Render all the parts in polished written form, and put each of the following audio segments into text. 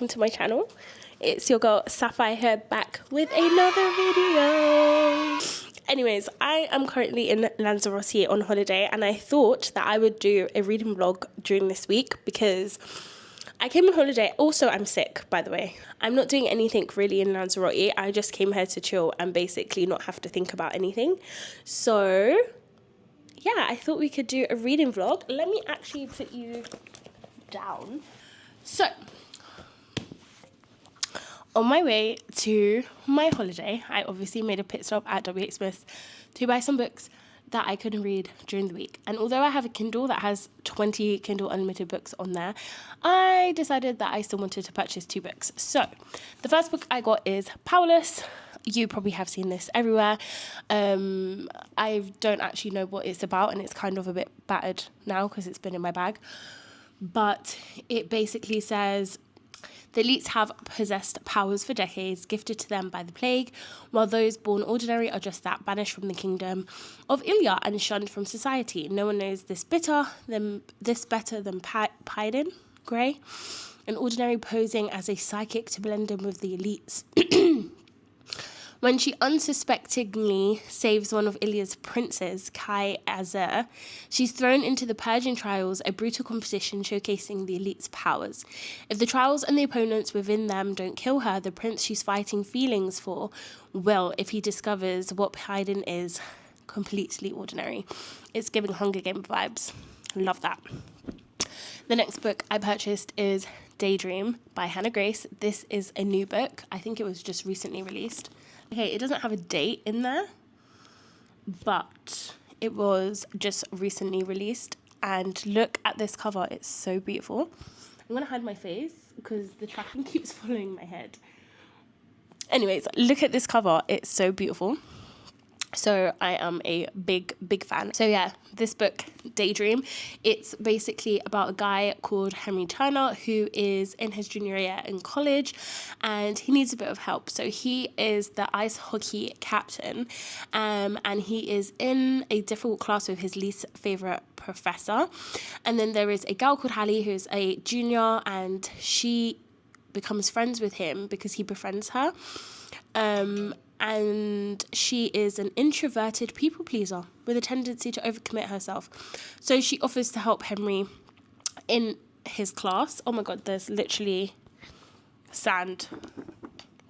welcome to my channel. It's your girl Sapphire here, back with another video. Anyways, I am currently in Lanzarote on holiday, and I thought that I would do a reading vlog during this week because I came on holiday. Also, I'm sick, by the way. I'm not doing anything really in Lanzarote. I just came here to chill and basically not have to think about anything. So yeah, I thought we could do a reading vlog. Let me actually put you down. So on my way to my holiday, I obviously made a pit stop at WH Smith to buy some books that I couldn't read during the week. And although I have a Kindle that has 20 Kindle Unlimited books on there, I decided that I still wanted to purchase 2 books. So the first book I got is Powerless. You probably have seen this everywhere. I don't actually know what it's about, and it's kind of a bit battered now because it's been in my bag. But it basically says, the elites have possessed powers for decades, gifted to them by the plague, while those born ordinary are just that, banished from the kingdom of Ilya and shunned from society. No one knows this better than Paiden Grey, an ordinary posing as a psychic to blend in with the elites. When she unsuspectingly saves one of Ilya's princes, Kai Azur, she's thrown into the purging trials, a brutal competition showcasing the elite's powers. If the trials and the opponents within them don't kill her, the prince she's fighting feelings for will, if he discovers what Paiden is, completely ordinary. It's giving Hunger Game vibes. Love that. The next book I purchased is Daydream by Hannah Grace. This is a new book. I think it was just recently released. Okay, it doesn't have a date in there, but it was just recently released. And look at this cover. It's so beautiful. I'm going to hide my face because the tracking keeps following my head. Anyways, look at this cover. It's so beautiful. So I am a big fan. So yeah, this book, Daydream, it's basically about a guy called Henry Turner who is in his junior year in college and he needs a bit of help. So he is the ice hockey captain, and he is in a difficult class with his least favorite professor. And then there is a girl called Hallie who's a junior, and she becomes friends with him because he befriends her. And she is an introverted people pleaser with a tendency to overcommit herself. So she offers to help Henry in his class. Oh my God, there's literally sand.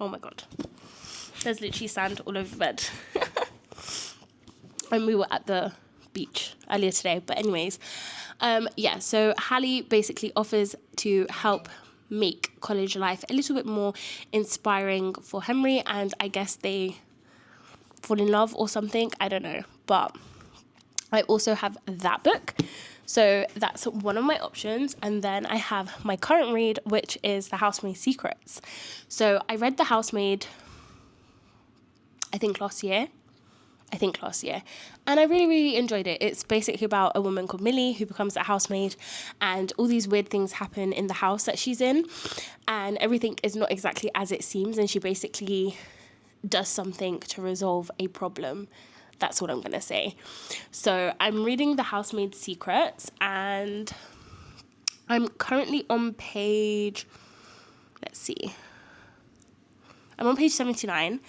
Oh my God. There's literally sand all over the bed. And we were at the beach earlier today. But anyways, yeah, so Hallie basically offers to help make college life a little bit more inspiring for Henry, and I guess they fall in love or something, I don't know. But I also have that book, so that's one of my options. And then I have my current read, which is The Housemaid Secrets. So I read The Housemaid I think last year, and I really enjoyed it. It's basically about a woman called Millie who becomes a housemaid, and all these weird things happen in the house that she's in, and everything is not exactly as it seems, and she basically does something to resolve a problem. That's what I'm gonna say. So I'm reading The Housemaid Secrets, and I'm currently on page, I'm on page 79,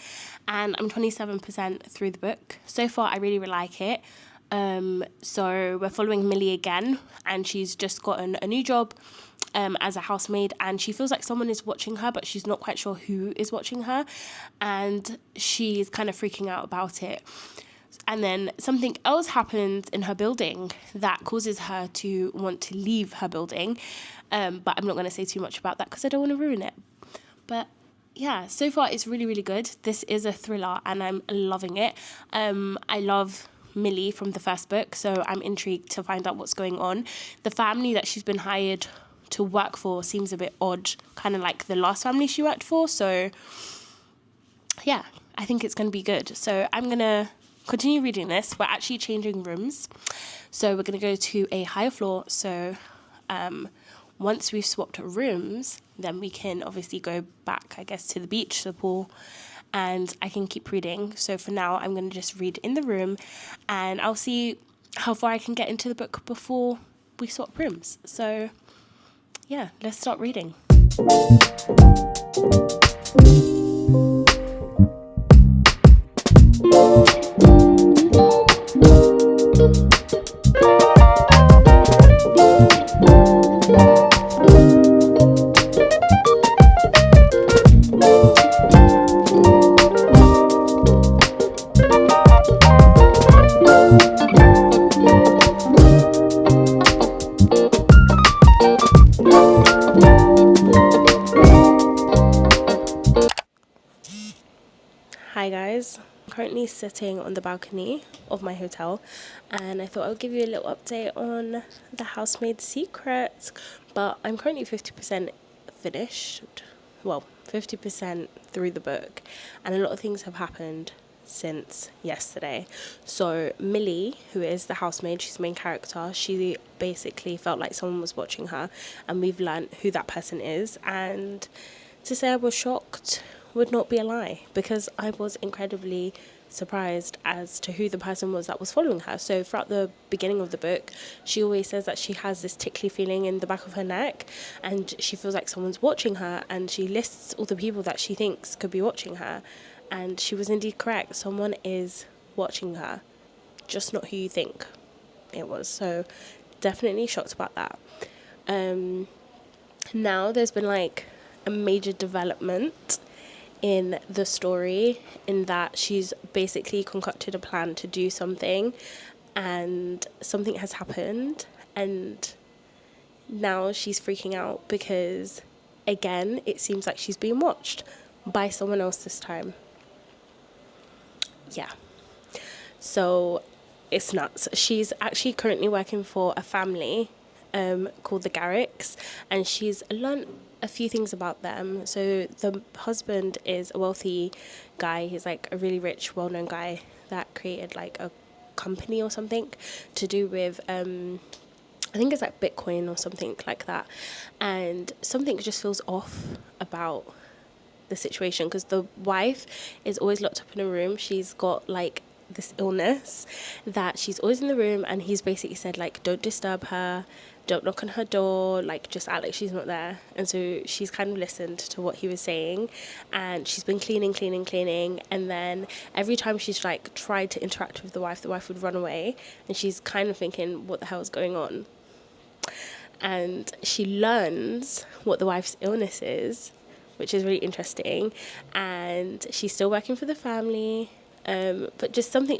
and I'm 27% through the book. So far, I really like it. So we're following Millie again, and she's just gotten a new job as a housemaid, and she feels like someone is watching her, but she's not quite sure who is watching her, and she's kind of freaking out about it. And then something else happens in her building that causes her to want to leave her building, but I'm not going to say too much about that because I don't want to ruin it. But yeah, so far it's really good. This is a thriller and I'm loving it. I love Millie from the first book, so I'm intrigued to find out what's going on. The family that she's been hired to work for seems a bit odd, kind of like the last family she worked for. So yeah, I think it's going to be good. So I'm going to continue reading this. We're actually changing rooms, so we're going to go to a higher floor. So once we've swapped rooms, then we can obviously go back, I guess, to the beach, to the pool, and I can keep reading. So for now, I'm going to just read in the room, and I'll see how far I can get into the book before we swap rooms. So yeah, let's start reading. Hi guys, I'm currently sitting on the balcony of my hotel and I thought I would give you a little update on the Housemaid secrets, but I'm currently 50% finished, well 50% through the book, and a lot of things have happened since yesterday. So Millie, who is the housemaid, she's the main character, she basically felt like someone was watching her, and we've learnt who that person is, and to say I was shocked would not be a lie, because I was incredibly surprised as to who the person was that was following her. So throughout the beginning of the book, she always says that she has this tickly feeling in the back of her neck and she feels like someone's watching her, and she lists all the people that she thinks could be watching her, and she was indeed correct. Someone is watching her, just not who you think it was. So definitely shocked about that. Now there's been like a major development in the story, in that she's basically concocted a plan to do something, and something has happened, and now she's freaking out because again it seems like she's being watched by someone else this time. Yeah, so it's nuts. She's actually currently working for a family called the Garricks, and she's learned a few things about them. So the husband is a wealthy guy. He's like a really rich, well-known guy that created like a company or something to do with I think it's like Bitcoin or something like that, and something just feels off about the situation because the wife is always locked up in a room. She's got like this illness that she's always in the room, and he's basically said like, don't disturb her, don't knock on her door, like just act like she's not there. And so she's kind of listened to what he was saying, and she's been cleaning, and then every time she's like tried to interact with the wife would run away, and she's kind of thinking, what the hell is going on? And she learns what the wife's illness is, which is really interesting, and she's still working for the family, but just something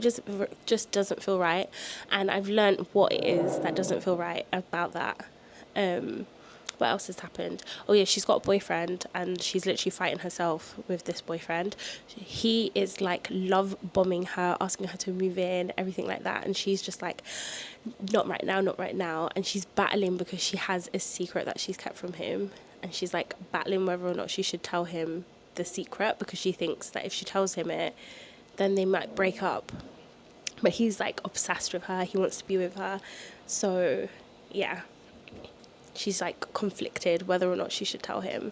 just doesn't feel right, and I've learned what it is that doesn't feel right about that. What else has happened? Oh yeah, she's got a boyfriend, and she's literally fighting herself with this boyfriend. He is like love bombing her, asking her to move in, everything like that, and she's just like, not right now, and she's battling because she has a secret that she's kept from him, and she's like battling whether or not she should tell him the secret, because she thinks that if she tells him it, then they might break up. But he's like obsessed with her, he wants to be with her. So yeah, she's like conflicted whether or not she should tell him.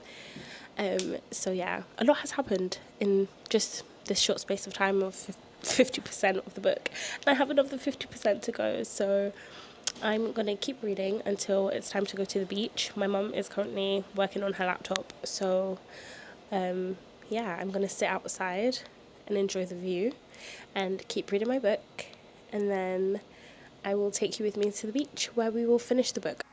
So yeah, a lot has happened in just this short space of time of 50% of the book, and I have another 50% to go. So I'm gonna keep reading until it's time to go to the beach. My mum is currently working on her laptop, so yeah, I'm gonna sit outside and enjoy the view and keep reading my book, and then I will take you with me to the beach where we will finish the book.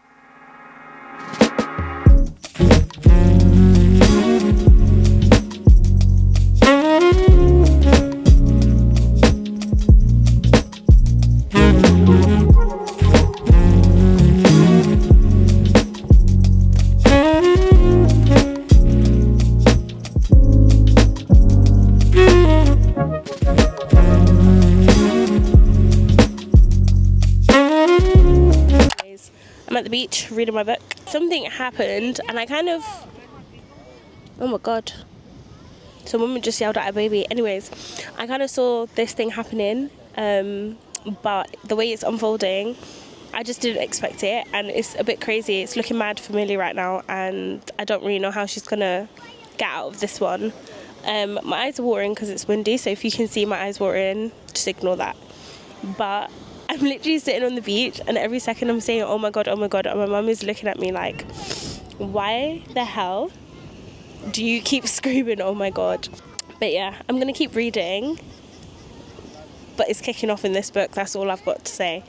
I'm at the beach reading my book. Something happened and I kind of, oh my god, some woman just yelled at a baby. Anyways, I kind of saw this thing happening, but the way it's unfolding, I just didn't expect it, and it's a bit crazy. It's looking mad familiar right now, and I don't really know how she's gonna get out of this one. My eyes are watering because it's windy, so if you can see my eyes watering, just ignore that. But I'm literally sitting on the beach, and every second I'm saying, oh my god, and my mum is looking at me like, Why the hell do you keep screaming? Oh my god. But yeah, I'm gonna keep reading, but it's kicking off in this book. That's all I've got to say.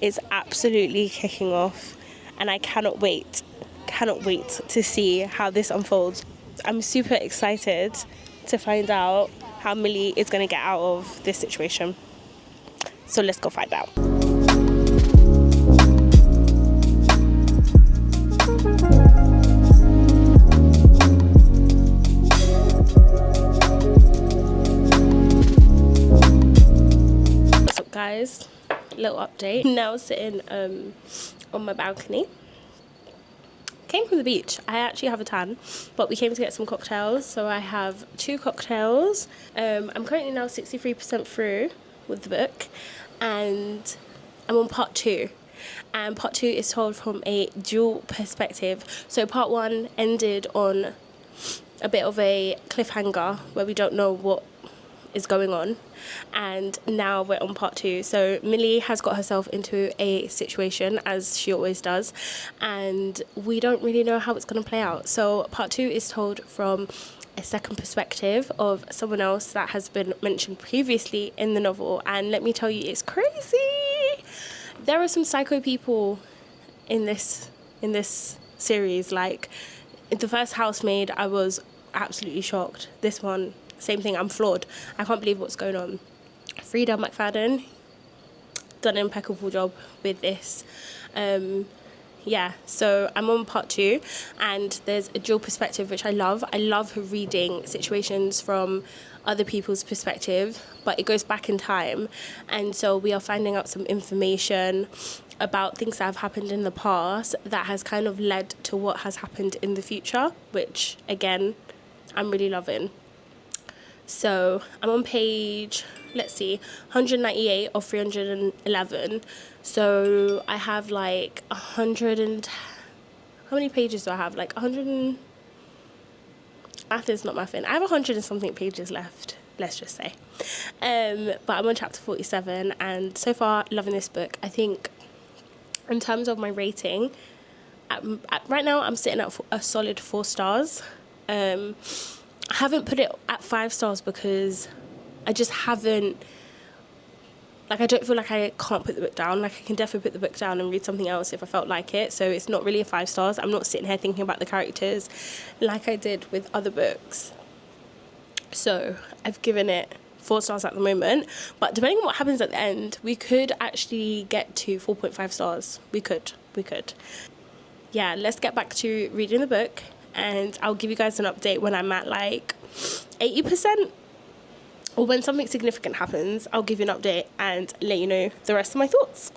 It's absolutely kicking off, and I cannot wait to see how this unfolds. I'm super excited to find out how Millie is going to get out of this situation. So let's go find out. What's up, guys? Little update. Now sitting on my balcony. Came from the beach. I actually have a tan, but we came to get some cocktails. So I have 2 cocktails. I'm currently now 63% through with the book, and I'm on part 2. And part 2 is told from a dual perspective. So part 1 ended on a bit of a cliffhanger where we don't know what is going on, and now we're on part 2. So Millie has got herself into a situation, as she always does, and we don't really know how it's going to play out. So part 2 is told from a second perspective of someone else that has been mentioned previously in the novel, and let me tell you, it's crazy. There are some psycho people in this series. Like in the first Housemaid, I was absolutely shocked. This one, same thing. I'm floored. I can't believe what's going on. Freida McFadden done an impeccable job with this. Yeah, so I'm on part 2, and there's a dual perspective, which I love. I love reading situations from other people's perspective, but it goes back in time, and so we are finding out some information about things that have happened in the past that has kind of led to what has happened in the future, which again, I'm really loving. So I'm on page, let's see, 198 of 311. So I have like 100 and... How many pages do I have? Like 100 and... Math is not mathing. I have 100 and something pages left, let's just say. But I'm on chapter 47, and so far, loving this book. I think in terms of my rating, right now I'm sitting at a solid 4 stars. I haven't put it at 5 stars because I just haven't, like, I don't feel like I can't put the book down. Like, I can definitely put the book down and read something else if I felt like it. So it's not really a 5 stars. I'm not sitting here thinking about the characters like I did with other books. So I've given it 4 stars at the moment. But depending on what happens at the end, we could actually get to 4.5 stars. We could. Yeah, let's get back to reading the book, and I'll give you guys an update when I'm at like 80%, or when something significant happens. I'll give you an update and let you know the rest of my thoughts.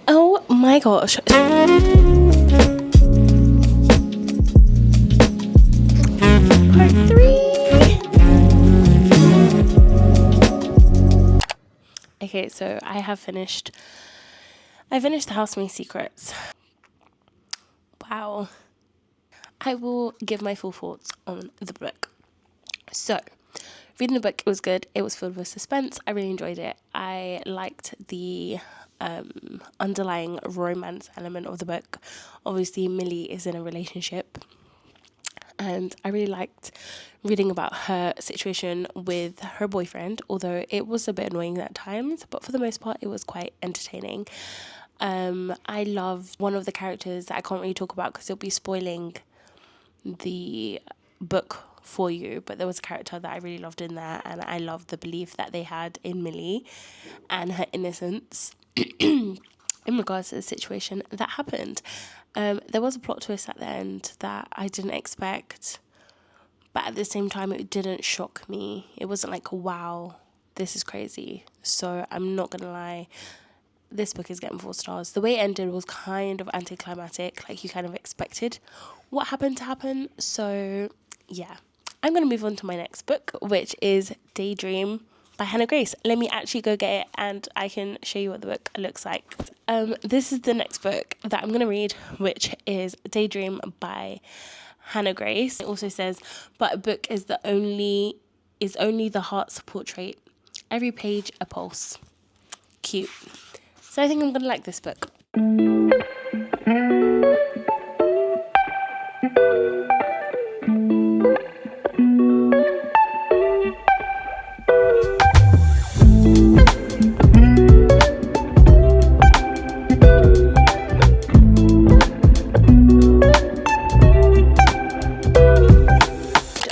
Oh my gosh. Part 3. Okay, so I finished The Housemaid Secrets. Wow. I will give my full thoughts on the book. So, reading the book, it was good. It was filled with suspense. I really enjoyed it. I liked the underlying romance element of the book. Obviously, Millie is in a relationship, and I really liked reading about her situation with her boyfriend, although it was a bit annoying at times, but for the most part, it was quite entertaining. I love one of the characters that I can't really talk about because it'll be spoiling the book for you, but there was a character that I really loved in there, and I loved the belief that they had in Millie and her innocence in regards to the situation that happened. There was a plot twist at the end that I didn't expect, but at the same time, it didn't shock me. It wasn't like, wow, this is crazy. So I'm not gonna lie, this book is getting 4 stars. The way it ended was kind of anticlimactic, like you kind of expected what happened to happen. So yeah, I'm gonna move on to my next book, which is Daydream by Hannah Grace. Let me actually go get it and I can show you what the book looks like. This is the next book that I'm going to read, which is Daydream by Hannah Grace. It also says, but a book is only the heart's portrait. Every page a pulse. Cute. So I think I'm going to like this book.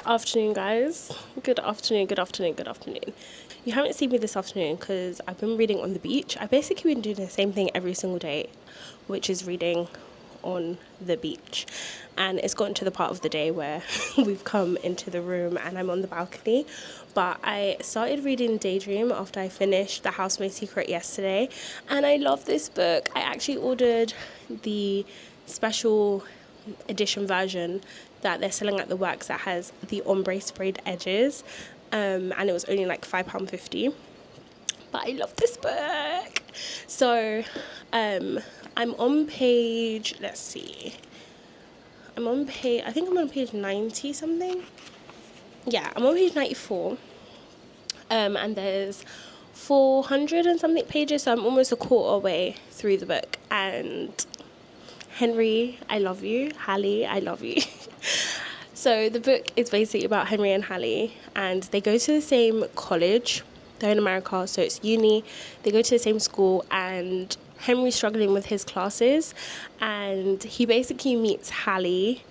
Afternoon, guys. Good afternoon. You haven't seen me this afternoon because I've been reading on the beach. I've basically been doing the same thing every single day, which is reading on the beach, and it's gotten to the part of the day where we've come into the room and I'm on the balcony. But I started reading Daydream after I finished The Housemaid's Secret yesterday, and I love this book. I actually ordered the special edition version that they're selling at the Works that has the ombre sprayed edges, and it was only like £5.50. But I love this book. So I'm on page, let's see, I think I'm on page 90 something. Yeah, I'm on page 94, and there's 400 and something pages, so I'm almost a quarter way through the book. And Henry, I love you. Hallie, I love you. So the book is basically about Henry and Hallie, and they go to the same college. They're in America, so it's uni. They go to the same school, and Henry's struggling with his classes, and he basically meets Hallie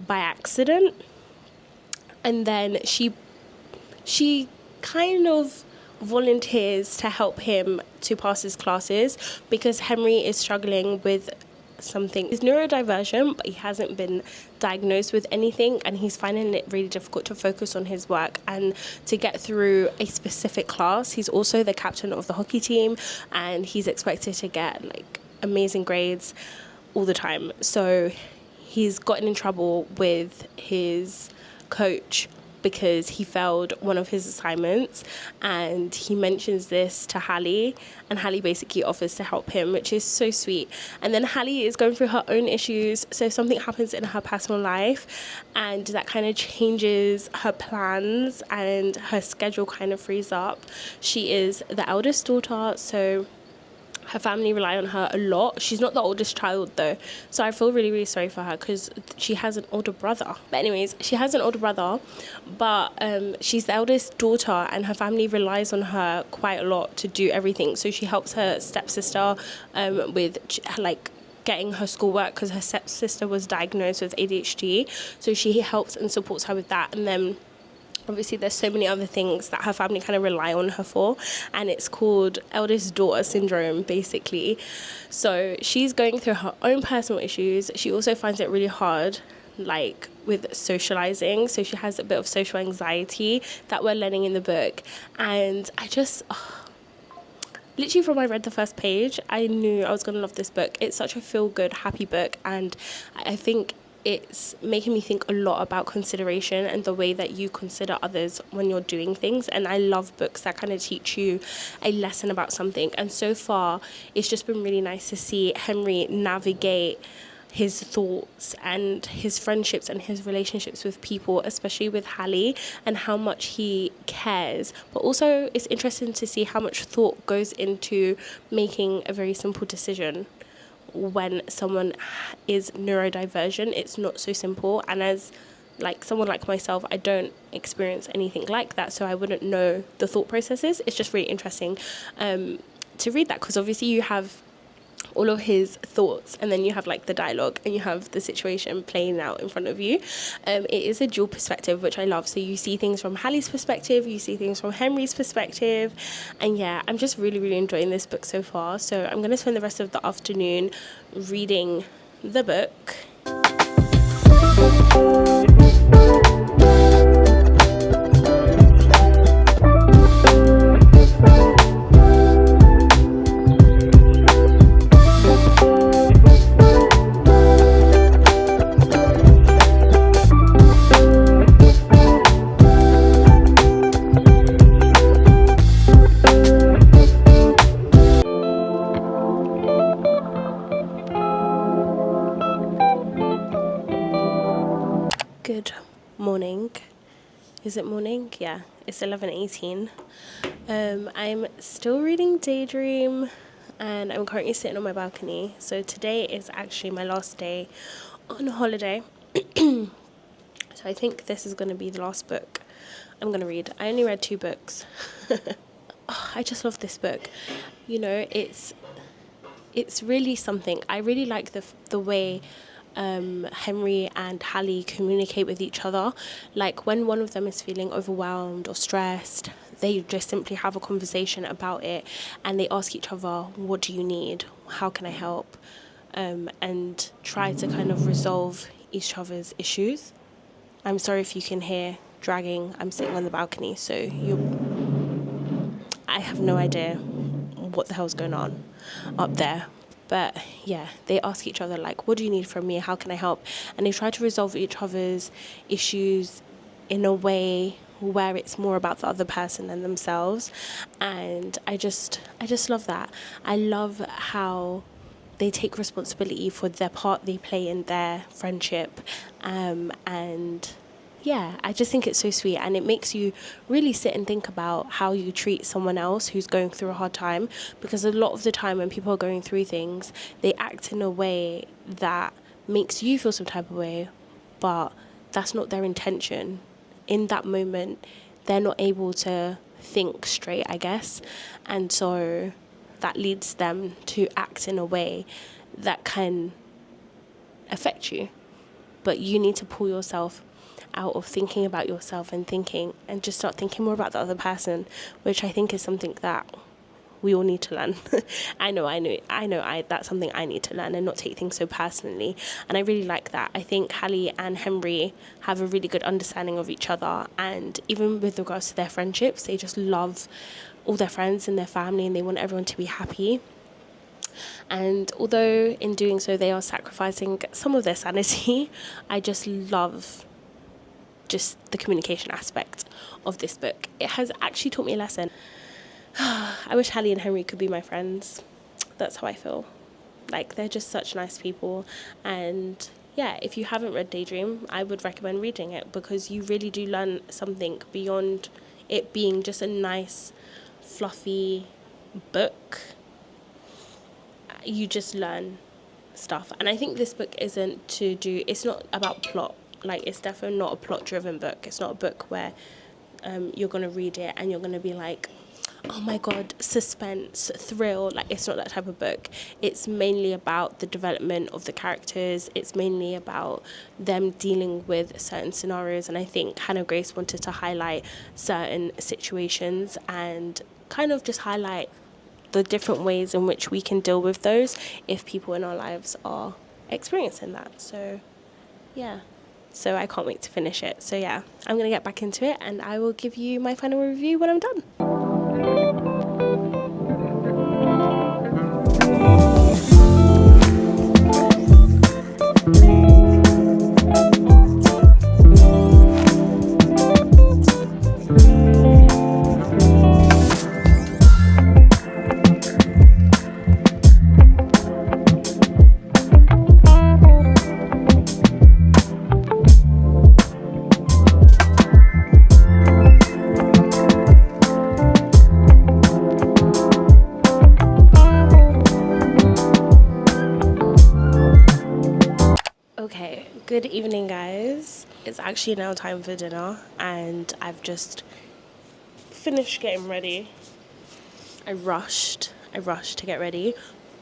by accident, and then she kind of volunteers to help him to pass his classes because Henry is struggling with something. It's neurodivergent, but he hasn't been diagnosed with anything, and he's finding it really difficult to focus on his work and to get through a specific class. He's also the captain of the hockey team, and he's expected to get like amazing grades all the time. So he's gotten in trouble with his coach because he failed one of his assignments, and he mentions this to Hallie, and Hallie basically offers to help him, which is so sweet. And then Hallie is going through her own issues, so something happens in her personal life, and that kind of changes her plans, and her schedule kind of frees up. She is the eldest daughter, so her family rely on her a lot. She's not the oldest child though, so I feel really, really sorry for her because she has an older brother. But anyways, she has an older brother, but she's the eldest daughter, and her family relies on her quite a lot to do everything. So she helps her stepsister with like getting her schoolwork because her stepsister was diagnosed with ADHD, so she helps and supports her with that. And then obviously there's so many other things that her family kind of rely on her for, and it's called eldest daughter syndrome basically. So she's going through her own personal issues. She also finds it really hard like with socializing, so she has a bit of social anxiety that we're learning in the book. And I just literally from I read the first page, I knew I was going to love this book. It's such a feel-good, happy book, and I think it's making me think a lot about consideration and the way that you consider others when you're doing things. And I love books that kind of teach you a lesson about something. And so far, it's just been really nice to see Henry navigate his thoughts and his friendships and his relationships with people, especially with Hallie, and how much he cares. But also, it's interesting to see how much thought goes into making a very simple decision. When someone is neurodivergent, it's not so simple, and as like someone like myself, I don't experience anything like that, so I wouldn't know the thought processes. It's just really interesting to read that, because obviously you have all of his thoughts, and then you have like the dialogue, and you have the situation playing out in front of you. It is a dual perspective, which I love. So you see things from Hallie's perspective, you see things from Henry's perspective, and yeah, I'm just really, really enjoying this book so far. So I'm going to spend the rest of the afternoon reading the book. Is it morning? Yeah, it's 11:18. I'm still reading Daydream, and I'm currently sitting on my balcony. So today is actually my last day on holiday. So I think this is going to be the last book I'm going to read. I only read 2 books. Oh, I just love this book. You know, it's really something. I really like the way Henry and Hallie communicate with each other. Like when one of them is feeling overwhelmed or stressed, they just simply have a conversation about it, and they ask each other, what do you need? How can I help? And try to kind of resolve each other's issues. I'm sorry if you can hear dragging. I'm sitting on the balcony, so I have no idea what the hell's going on up there. But yeah, they ask each other, like, what do you need from me? How can I help? And they try to resolve each other's issues in a way where it's more about the other person than themselves. And I just love that. I love how they take responsibility for their part they play in their friendship. And yeah, I just think it's so sweet, and it makes you really sit and think about how you treat someone else who's going through a hard time, because a lot of the time when people are going through things, they act in a way that makes you feel some type of way, but that's not their intention. In that moment, they're not able to think straight, I guess, and so that leads them to act in a way that can affect you. But you need to pull yourself out of thinking about yourself and just start thinking more about the other person, which I think is something that we all need to learn. I know that's something I need to learn, and not take things so personally. And I really like that. I think Hallie and Henry have a really good understanding of each other, and even with regards to their friendships, they just love all their friends and their family, and they want everyone to be happy. And although in doing so they are sacrificing some of their sanity, I just love just the communication aspect of this book. It has actually taught me a lesson. I wish Hallie and Henry could be my friends. That's how I feel. Like, they're just such nice people. And yeah, if you haven't read Daydream, I would recommend reading it, because you really do learn something beyond it being just a nice, fluffy book. You just learn stuff. And I think this book it's not about plot. Like, it's definitely not a plot-driven book. It's not a book where you're going to read it and you're going to be like, oh my God, suspense, thrill. Like, it's not that type of book. It's mainly about the development of the characters. It's mainly about them dealing with certain scenarios. And I think Hannah Grace wanted to highlight certain situations and kind of just highlight the different ways in which we can deal with those if people in our lives are experiencing that. So, yeah. So I can't wait to finish it. So yeah, I'm going to get back into it, and I will give you my final review when I'm done. Okay, good evening, guys. It's actually now time for dinner, and I've just finished getting ready. I rushed to get ready,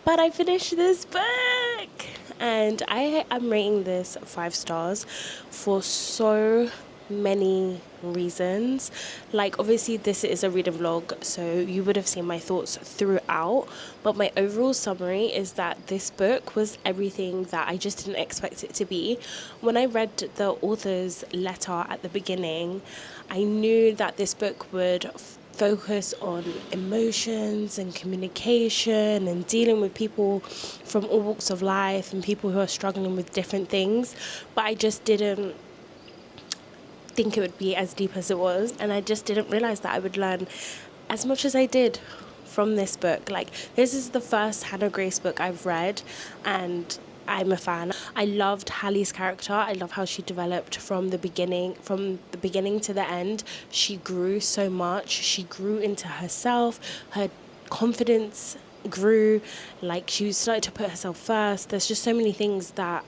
but I finished this book, and I am rating this 5 stars for so many reasons. Like, obviously this is a reading vlog, so you would have seen my thoughts throughout, but my overall summary is that this book was everything that I just didn't expect it to be. When I read the author's letter at the beginning, I knew that this book would focus on emotions and communication and dealing with people from all walks of life and people who are struggling with different things, but I just didn't think it would be as deep as it was, and I just didn't realize that I would learn as much as I did from this book. Like, this is the first Hannah Grace book I've read, and I'm a fan. I loved Hallie's character. I love how she developed from the beginning to the end. She grew so much. She grew into herself. Her confidence grew. Like, she started to put herself first. There's just so many things that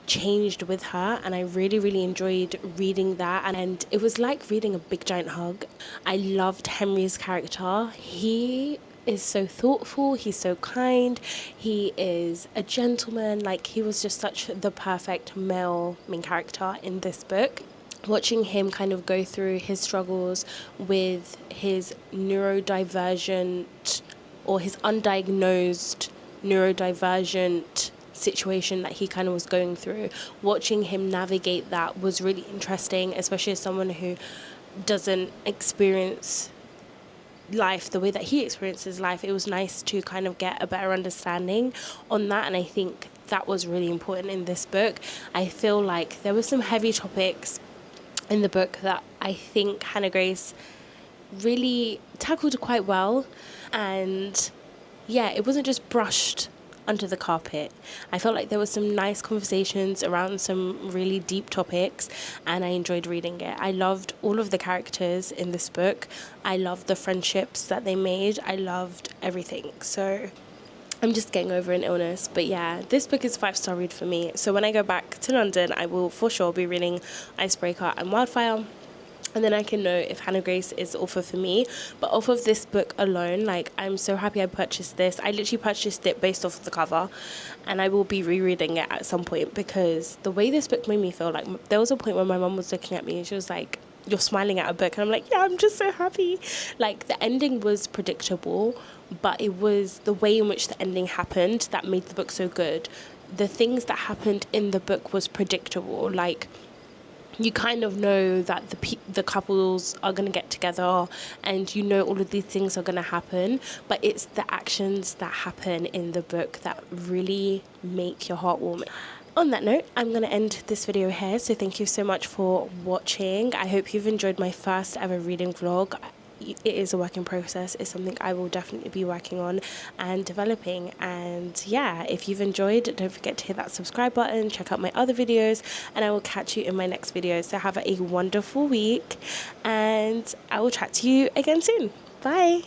changed with her, and I really, really enjoyed reading that. And it was like reading a big giant hug. I loved Henry's character. He is so thoughtful, he's so kind, he is a gentleman. Like, he was just such the perfect male main character in this book. Watching him kind of go through his struggles with his neurodivergent, or his undiagnosed neurodivergent situation that he kind of was going through, watching him navigate that was really interesting, especially as someone who doesn't experience life the way that he experiences life. It was nice to kind of get a better understanding on that, and I think that was really important in this book. I feel like there were some heavy topics in the book that I think Hannah Grace really tackled quite well, and yeah, it wasn't just brushed under the carpet. I felt like there were some nice conversations around some really deep topics, and I enjoyed reading it. I loved all of the characters in this book. I loved the friendships that they made. I loved everything. So I'm just getting over an illness. But yeah, this book is a 5-star read for me. So when I go back to London, I will for sure be reading Icebreaker and Wildfire. And then I can know if Hannah Grace is the author for me. But off of this book alone, like, I'm so happy I purchased this. I literally purchased it based off of the cover, and I will be rereading it at some point, because the way this book made me feel, like, there was a point where my mum was looking at me and she was like, "You're smiling at a book." And I'm like, yeah, I'm just so happy. Like, the ending was predictable, but it was the way in which the ending happened that made the book so good. The things that happened in the book was predictable. Like, you kind of know that the couples are going to get together, and you know all of these things are going to happen, but it's the actions that happen in the book that really make your heart warm. On that note, I'm going to end this video here, so thank you so much for watching. I hope you've enjoyed my first ever reading vlog. It is a work in process. It's something I will definitely be working on and developing. And yeah, if you've enjoyed, don't forget to hit that subscribe button, check out my other videos, and I will catch you in my next video. So have a wonderful week, and I will chat to you again soon. Bye.